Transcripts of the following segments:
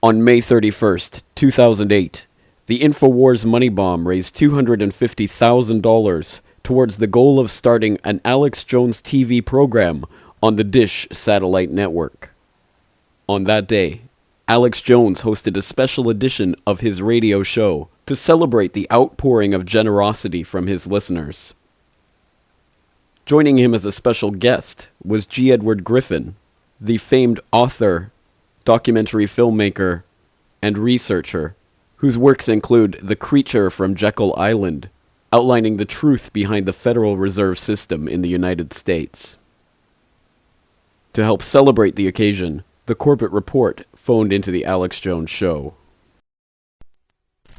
On May 31st, 2008, the Infowars Money Bomb raised $250,000 towards the goal of starting an Alex Jones TV program on the Dish satellite network. On that day, Alex Jones hosted a special edition of his radio show to celebrate the outpouring of generosity from his listeners. Joining him as a special guest was G. Edward Griffin, the famed author, documentary filmmaker, and researcher, whose works include The Creature from Jekyll Island, outlining the truth behind the Federal Reserve System in the United States. To help celebrate the occasion, the Corbett Report phoned into the Alex Jones Show.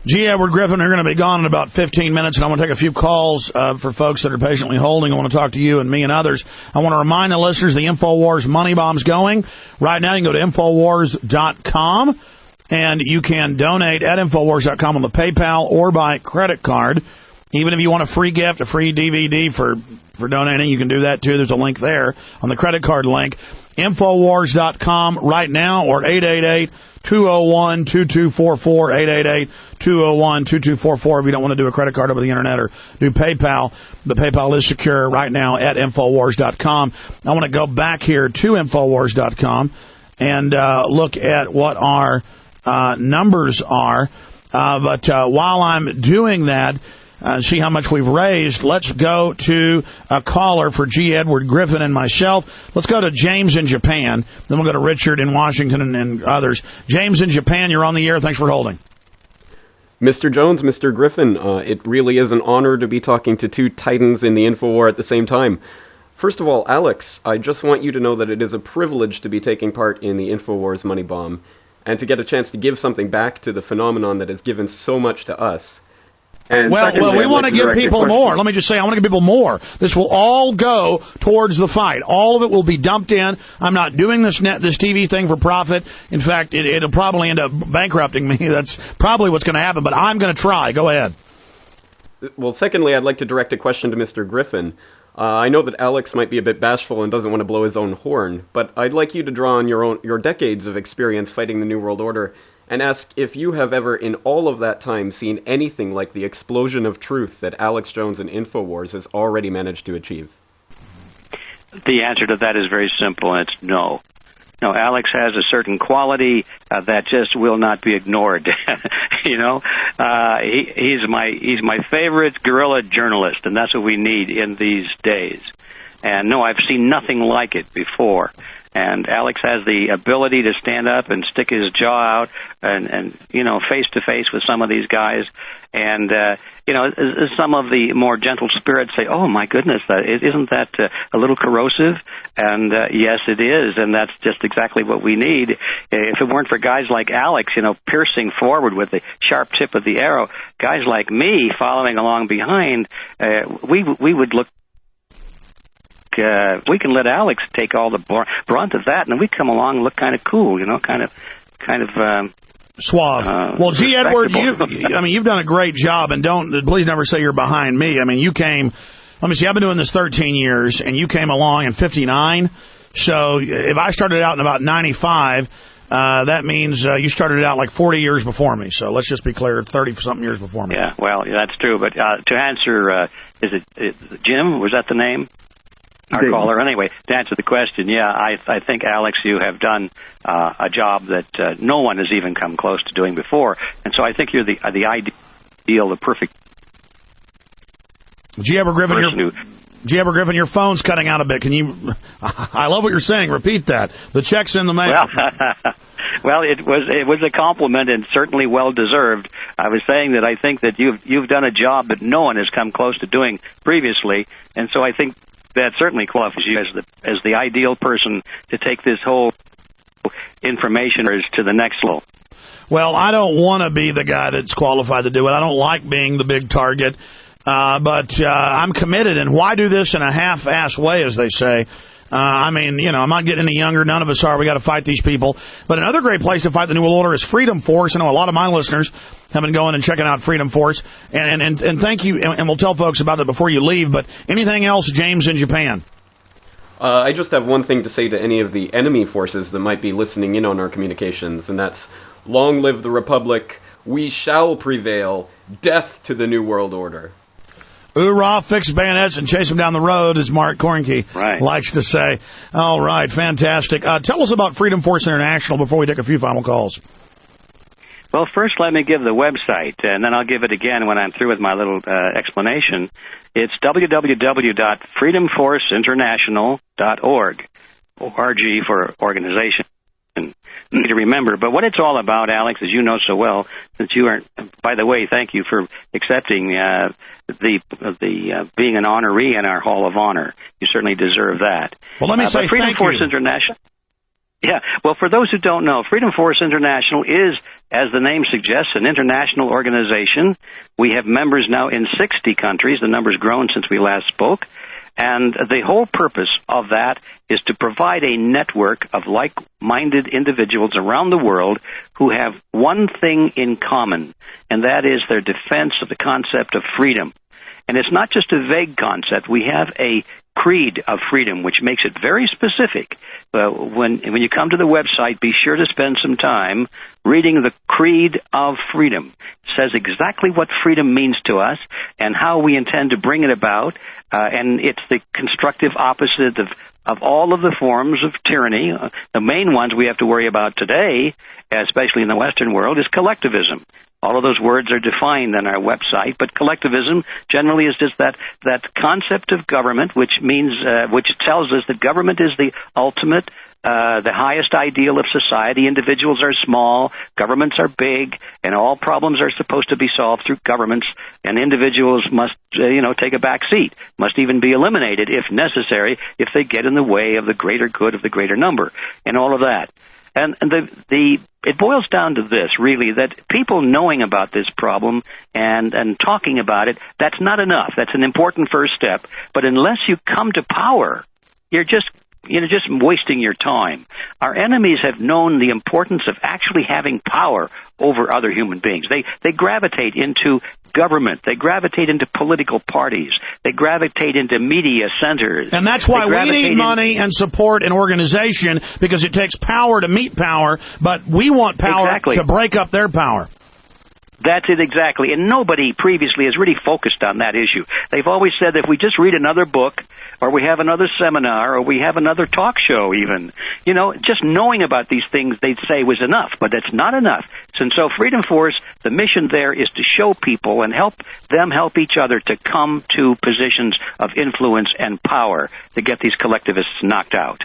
G. Edward Griffin are going to be gone in about 15 minutes, and I want to take a few calls for folks that are patiently holding. I want to talk to you and me and others. I want to remind the listeners the Infowars Money Bomb's going. Right now, you can go to Infowars.com, and you can donate at Infowars.com on the PayPal or by credit card. Even if you want a free gift, a free DVD for donating, you can do that too. There's a link there on the credit card link. Infowars.com right now, or 888-201-2244, 888-201-2244 if you don't want to do a credit card over the internet or do PayPal. The PayPal is secure right now at Infowars.com. I want to go back here to Infowars.com and look at what our numbers are. But while I'm doing that, see how much we've raised, let's go to a caller for G. Edward Griffin and myself. Let's go to James in Japan. Then we'll go to Richard in Washington and others. James in Japan, you're on the air. Thanks for holding. Mr. Jones, Mr. Griffin, it really is an honor to be talking to two titans in the Infowar at the same time. First of all, Alex, I just want you to know that it is a privilege to be taking part in the Infowars Money Bomb and to get a chance to give something back to the phenomenon that has given so much to us. And well, secondly, we want to give people more. Let me just say, I want to give people more. This will all go towards the fight. All of it will be dumped in. I'm not doing this TV thing for profit. In fact, it'll probably end up bankrupting me. That's probably what's going to happen, but I'm going to try. Go ahead. Well, secondly, I'd like to direct a question to Mr. Griffin. I know that Alex might be a bit bashful and doesn't want to blow his own horn, but I'd like you to draw on your decades of experience fighting the New World Order and ask if you have ever, in all of that time, seen anything like the explosion of truth that Alex Jones and Infowars has already managed to achieve. The answer to that is very simple, and it's no. No, Alex has a certain quality that just will not be ignored. You know, he's my favorite guerrilla journalist, and that's what we need in these days. And no, I've seen nothing like it before. And Alex has the ability to stand up and stick his jaw out and you know, face to face with some of these guys. And, you know, some of the more gentle spirits say, oh, my goodness, isn't that a little corrosive? And yes, it is. And that's just exactly what we need. If it weren't for guys like Alex, you know, piercing forward with the sharp tip of the arrow, guys like me following along behind, we would look. We can let Alex take all the brunt of that, and we come along and look kind of cool, you know, kind of suave. Well, G. Edward, you've done a great job, and please never say you're behind me. I mean, you came. Let me see. I've been doing this 13 years, and you came along in '59. So if I started out in about '95. That means you started out like 40 years before me. So let's just be clear, 30-something years before me. Yeah, well, that's true. But to answer, is it Jim? Was that the name? Our caller. Anyway, to answer the question, yeah, I think, Alex, you have done a job that no one has even come close to doing before. And so I think you're the ideal, the perfect G. Edward Griffin, your phone's cutting out a bit. Can you... I love what you're saying. Repeat that. The check's in the mail. Well, it was a compliment and certainly well deserved. I was saying that I think that you've done a job that no one has come close to doing previously, and so I think that certainly qualifies you as the ideal person to take this whole information to the next level. Well, I don't want to be the guy that's qualified to do it. I don't like being the big target, but I'm committed. And why do this in a half-ass way, as they say? I mean, you know, I'm not getting any younger. None of us are. We got to fight these people. But another great place to fight the New World Order is Freedom Force. I know a lot of my listeners have been going and checking out Freedom Force. And thank you. And we'll tell folks about that before you leave. But anything else, James, in Japan? I just have one thing to say to any of the enemy forces that might be listening in on our communications, and that's, long live the Republic, we shall prevail, death to the New World Order. Hoorah, fix bayonets and chase them down the road, as Mark Cornkey Right. likes to say. All right, fantastic. Tell us about Freedom Force International before we take a few final calls. Well, first let me give the website, and then I'll give it again when I'm through with my little explanation. It's www.freedomforceinternational.org, ORG for organization. To remember, but what it's all about, Alex, as you know so well, since you are, by the way, thank you for accepting the being an honoree in our Hall of Honor. You certainly deserve that. Well, let me say Freedom thank Force you. International. Yeah, well, for those who don't know, Freedom Force International is, as the name suggests, an international organization. We have members now in 60 countries. The number's grown since we last spoke. And the whole purpose of that is to provide a network of like-minded individuals around the world who have one thing in common, and that is their defense of the concept of freedom. And it's not just a vague concept. We have a creed of freedom, which makes it very specific. When you come to the website, be sure to spend some time reading the creed of freedom. It says exactly what freedom means to us and how we intend to bring it about. And it's the constructive opposite of all of the forms of tyranny. The main ones we have to worry about today, especially in the Western world, is collectivism. All of those words are defined on our website, but collectivism generally is just that concept of government, which means, which tells us that government is the ultimate, the highest ideal of society. Individuals are small, governments are big, and all problems are supposed to be solved through governments, and individuals must, take a back seat, must even be eliminated if necessary, if they get in the way of the greater good of the greater number, and all of that. And it boils down to this, really, that people knowing about this problem and talking about it, that's not enough. That's an important first step. But unless you come to power, you're just wasting your time. Our enemies have known the importance of actually having power over other human beings. They gravitate into government. They gravitate into political parties. They gravitate into media centers. And that's why we need money and support and organization, because it takes power to meet power, but we want power to break up their power. That's it exactly. And nobody previously has really focused on that issue. They've always said that if we just read another book, or we have another seminar, or we have another talk show even, just knowing about these things they'd say was enough, but that's not enough. And so Freedom Force, the mission there is to show people and help them help each other to come to positions of influence and power to get these collectivists knocked out.